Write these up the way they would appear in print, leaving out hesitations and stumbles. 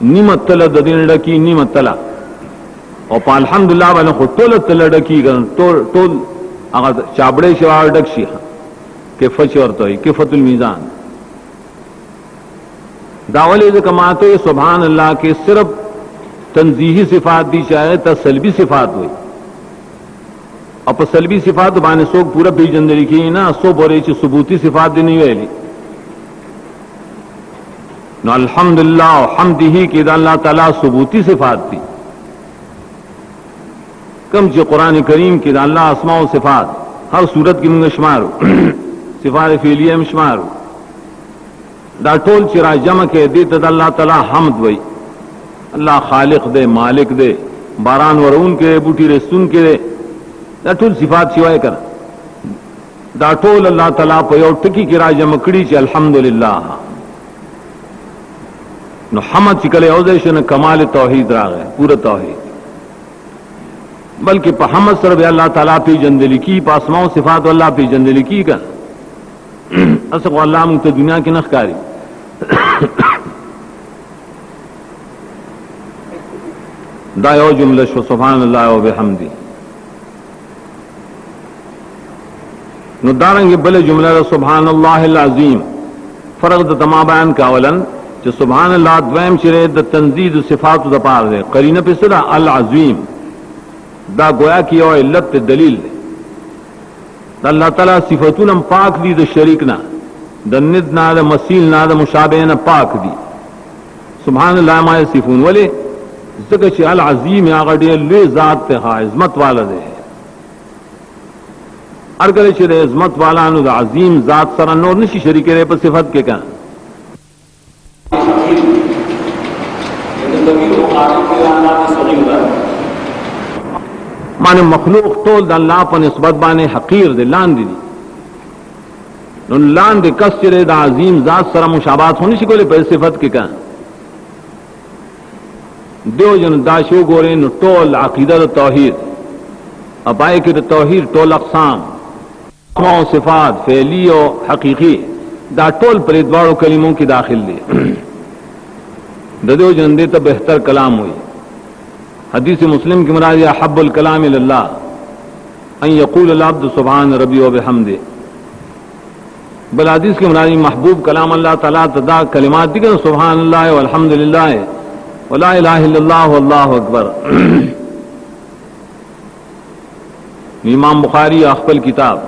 نیمه تله د دین ډکی نیمه تله او په الحمدلله باندې خو ټوله تله ډکی ټول هغه چابړې شوا ډک شي کفت ورته وي کفت المیزان داولی ذکر ماته سبحان اللہ کے صرف تنزیہی صفات دی چاہے تا سلبی صفات ہوئی اور پا سلبی صفات بانے سوک پورا پی جندری کی نا سو بورے چی ثبوتی صفات دی نہیں ویلی نو الحمدللہ و حمدہی کی دا اللہ تعالی ثبوتی صفات دی کم چی قرآن کریم کی دا اللہ اسماء و صفات ہر صورت کی منگ شمارو صفات فعلیہ مشمارو دا ټول چې را جمع کې دي ته الله تعالی حمد وای الله خالق دے مالک دے باران ورون کې بوټي رسون کې دا ټول صفات شوای کړه دا ټول الله تعالی په یو ټکی کې را جمع کړي چې الحمدلله نو حمد چې کله او ځای شنه کمال توحید راغی پورا توحید بلکہ په حمد سره به الله تعالی په جندل کی په اسماء او صفات الله په جندل کی کا اسق الله مون ته دنیا کې نه ښکاری دا یو جمله شو سبحان الله و بحمدی نو دارنګ بل جمله سبحان الله العظیم فرق د تمام بیان کاولن چې سبحان الله دویم شری د تنزید صفات د پاره ده قرینه په صدا العظیم دا گویا کی او علت دلیل ده الله تعالی صفاتونه پاک دي د شریک نه د ند نه د مثیل نه د مشابه نه پاک دي سبحان الله ما یصفون ولی ذکر چې العظیم هغه ډېر لوی ذات ته عظمت والا ده هر کله چې د عظمت والا نو د عظیم ذات سره نور نشي شریک لري په صفت کې کان معنی مخلوق ټول د الله په نسبت باندې حقیر دي لاندې دي نو لاندې کس چې د عظیم ذات سره مشابهت هونی شي کولای په صفت کې کان دیو جن داشو ګورې نو ټول عقیده د توحید ابای کې د توحید ټول اقسام اسماء او صفات فعلی او حقیقی دا ټول پر دوړو کلمو کې داخل دي د دیو جن دې ته بهتر کلام وي حدیث مسلم کی مراد احب الکلام للہ ان یقول العبد سبحان ربی و بحمدہ بل حدیث کی مراد محبوب کلام اللہ تعالیٰ تدا کلمات دیگر سبحان اللہ والحمدللہ ولا الہ الا اللہ واللہ اکبر امام بخاری اخبل کتاب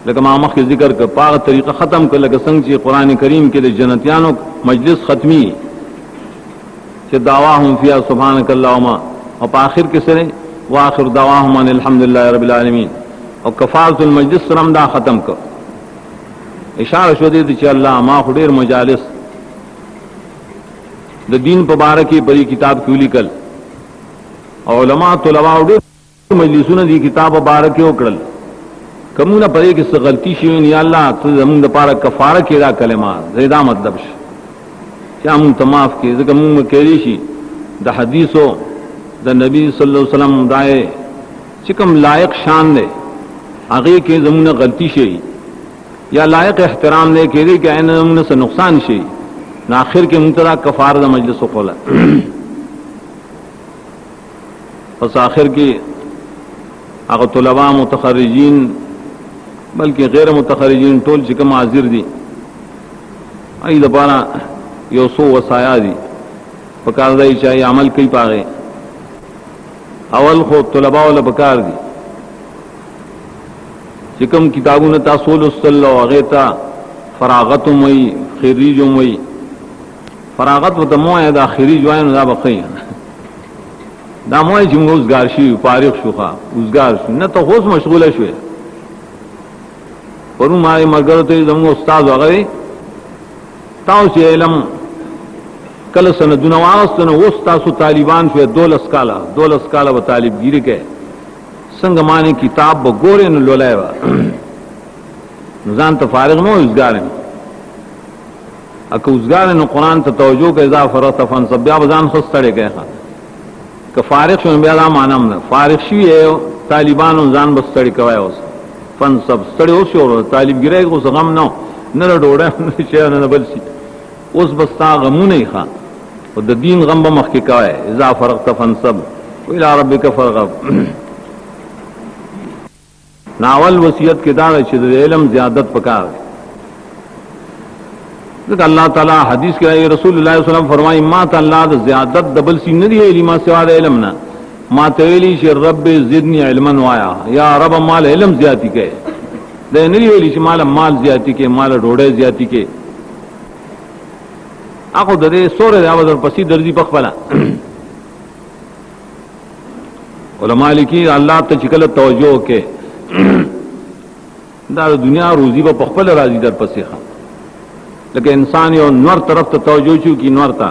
لکه ما مخ ذکر کا پاغ طریقہ ختم کر لکه څنګه چې قرآن کریم کې د جنتیانو مجلس ختمی چې دعواهم فیها سبحانک اللهم اور آخر کے سرے وآخر دعواہم ان الحمدللہ رب العالمین اور کفارت المجلس سرم دا ختم کر اشارہ شو دے چې اللہ ما خډیر مجالس د دین په باره کې بری کتاب کې لیکل علماء طلباء ډیر مجلسونه دی کتاب په باره کې وکړل کومه پرې کې څه غلطی شي یا الله ته زموږ د پاره کفاره کې دا کلمات زیاده مطلب شي چې موږ تماف کې ځکه موږ کېږي شي د حدیثو د نبی صلی الله علیه وسلم دای چې کوم لایق شان دی هغه کې زموږ غلطی شي یا لایق احترام نه کېږي چې ان موږ څه نقصان شي نو اخر کې موږ ته کفاره د مجلس وکړه پس اخر کې هغه طلباء متخرجین بلکہ غیر متخرجین ټول چې کوم حاضر دي ای لپاره یو سو وصایا دي پکار دی چې عمل کوي پاغه اول خو طلباء ول بکار دي چې کوم کتابونه تاسو لوستل او هغه ته فراغت وي خریج وي فراغت وته مو دا خریج وای نو دا بخی دا مو چې موږ ګار شي فارغ شوخه وزګار شو نه ته اوس مشغوله شوې پرون ما مرګره ته زموږ استاد وغه تاسو علم کله سندونه واغستنه اوس تاسو طالبان شوې 12 کاله و طالبګيري کې څنګه معنی کتاب وګورئ نو لولای و ځان ته فارغ مو وزګار اکه وزګار نو قران ته توجه کې اضافه راته فن سب بیا ځان خستړې کې که فارغ شون بیا دا مانم نه فارغ شي طالبانو ځان بستړی کوي اوس فن سب ستړی اوس یو طالبګيري کو غم نه نه ډوړه نه چې نه بل شي اوس بستا غمونه ښه او د دین غم به مخکې کوي اذا فرغت فانصب الى ربک فرغب. ناول وصیت کې دا چې د علم زیادت پکار دی. ځکه الله تعالی حدیث کې رسول الله صلی الله علیه وسلم فرمایي ما ته الله د زیادت دبل سي نه دی ویلي ما سوا د علم نه، ما ته ویلي چې رب زدنی علما وایا یا رب مال علم زیاتی کې، دا نه دی ویلي چې مال زیاتی کې مال ډوډۍ زیاتی کې. اخو د دې سورې د اول پسې درځي په خپل علماء لیکي الله ته چې کله توجه کې دا دنیا روزي په خپل راضي در پسې ښه، لکه انسان یو نور طرف ته توجه چو کی نور تا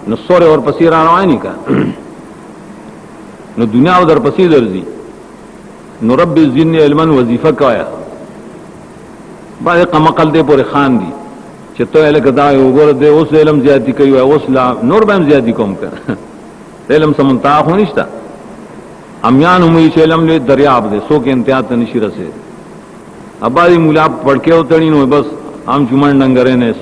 نو سورې اور پسې را رواني کا نو دنیا در پسې درځي. نو رب زدنی علما وظیفه کایا باندې قمقل دې پورې خان دي چې ته له کدا یو ګور دې اوس علم زیاتی کوي اوس لا نور به زیاتی کوم کړ علم سمنتا خو نشتا امیان هم چې علم له دریاب دې سو کې انتها ته نشي رسې. ابا دې مولا پڑھ کے وتړي نو بس عام چمن ننګرې نه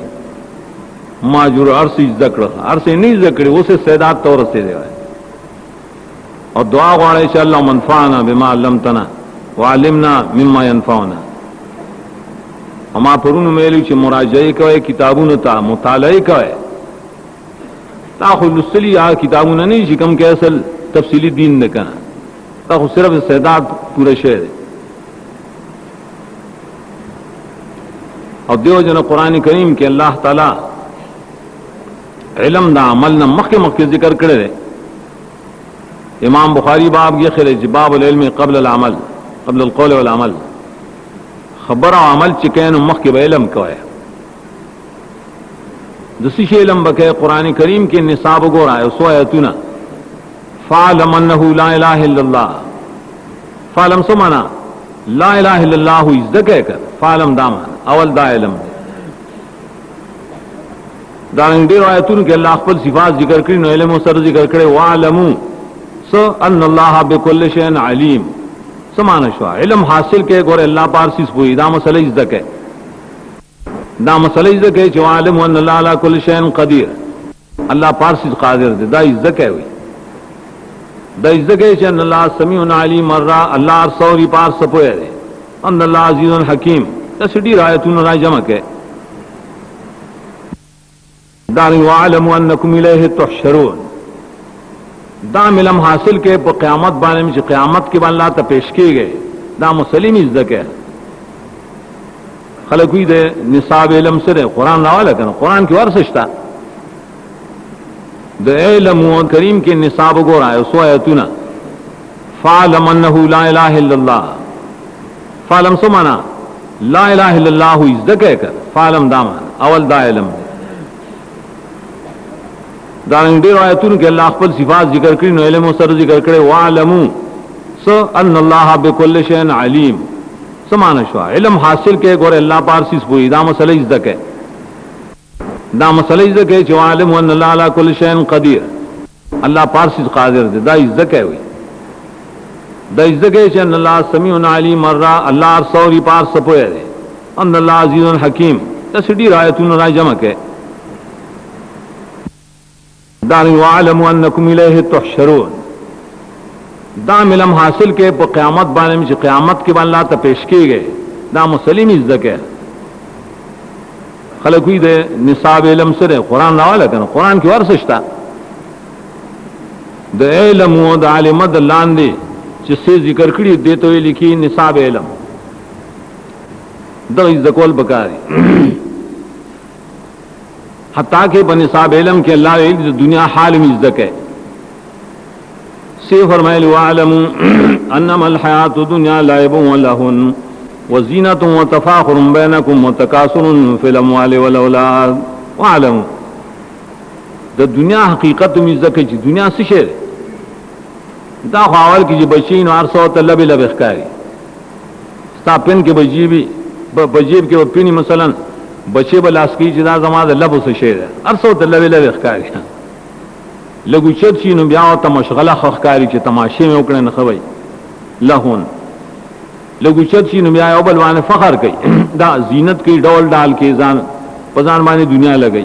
ما جوړ ارسي ذکر ارسي نه ذکر اوسه سیدات تور سے دی او دعا غواړي چې الله منفعنا بما علمتنا وعلمنا مما ينفعنا. اما پرونو مېلو چې مراجعه کوي کتابونو ته مطالعه کوي تا خو لسلی یا کتابونه نه شي کوم کې اصل تفصیلی دین نه کنه تا خو صرف سیدات پوره شه دی. او دیو جن قرآن کریم کې الله تعالی علم دا عمل نه مخکې ذکر کړی دی. امام بخاری باب یہ خرج باب العلم قبل العمل قبل القول والعمل خبر او عمل چې کین مخکې به علم کوي. د څه علم بکې قرآن کریم کې نصاب وګورای او سو آیتونه فعلم انه لا اله الا الله فعلم سمانا لا اله الا الله ذکر کر فعلم دامان اول دا علم دا ډیر آیتونو کې الله خپل صفات ذکر کړي نو علم سره ذکر کړي وعلمو سو ان الله بكل شيء علیم. سمانه شو علم حاصل کې ګور الله پارسیس وې دا مسله ذکر دا مسله ذکر چې عالم ان الله على كل شيء قدیر الله پارسیس قادر دی دا ذکر وي دا ذکر چې ان الله سمیع علیم را الله ارسوري پار سپوي دی ان الله عزیز حکیم. تسډی آیتونو را جمع کې دا وعلم انکم الیه تحشرون دا علم حاصل کې په قیامت باندې چې قیامت کې باندې الله ته پیش کیږي دا مسلم ذکر خلک وی د نصاب علم سره قران راواله کنه قران کې ورسشتا د علم کریم کې نصاب وګورای او سو آیتونه فعلم انه لا اله الا الله فعلم سمانا لا اله الا الله ذکر کر فعلم دامان اول دا علم دا ډیر آیتونو کې الله خپل صفات ذکر کړي نو علم سره ذکر کړي وعلمو سو ان الله بكل شيء علیم. سمانه شو علم حاصل کې ګور الله پارسیس وې دا مسله ذکر دا مسله ذکر چې عالم ان الله على كل شيء قدیر الله پارسیس قادر دی دا ذکر وي دا ذکر چې ان الله سمیع علیم را الله ارسوري پار سپوي دی ان الله عزیز حکیم. تسډی آیتونو را جمع کې دا وعلم انکم الیه تحشرون دا علم حاصل کې په قیامت باندې چې قیامت کې باندې الله ته پیش کیږي دا مسلم ذکر خلک وی د نصاب علم سره قران راواله کنه قران کې ورسشتا د علم او د عالم د لاندې چې څه ذکر کړی دی ته لیکي نصاب علم دا ذکول بکاري حتیٰ کہ بنصاب علم کے اللہ دنیا حال میں ذکر سے فرمائے وعلموا انما الحیات الدنیا لعب و لہو وزینت و تفاخر بینکم وتکاثر فی الاموال والاولاد. وعلموا دا دنیا حقیقت میں ذکر چی دنیا سشے دا خواول کی جی بچین و عرصہ و طلب لب اخکاری ستا پن کے بجیب کے پینی مثلا بچے بلاس کی جدا زما د لب وسه شه ارسو د لب لب ښکاری لګو چت شي نو بیا او ته مشغله ښکاری چې تماشې مې وکړي نه خوي لهون لګو چت شي نو بیا او بل باندې فخر کوي دا زینت کی ډول ډال کې ځان پزان باندې دنیا لګي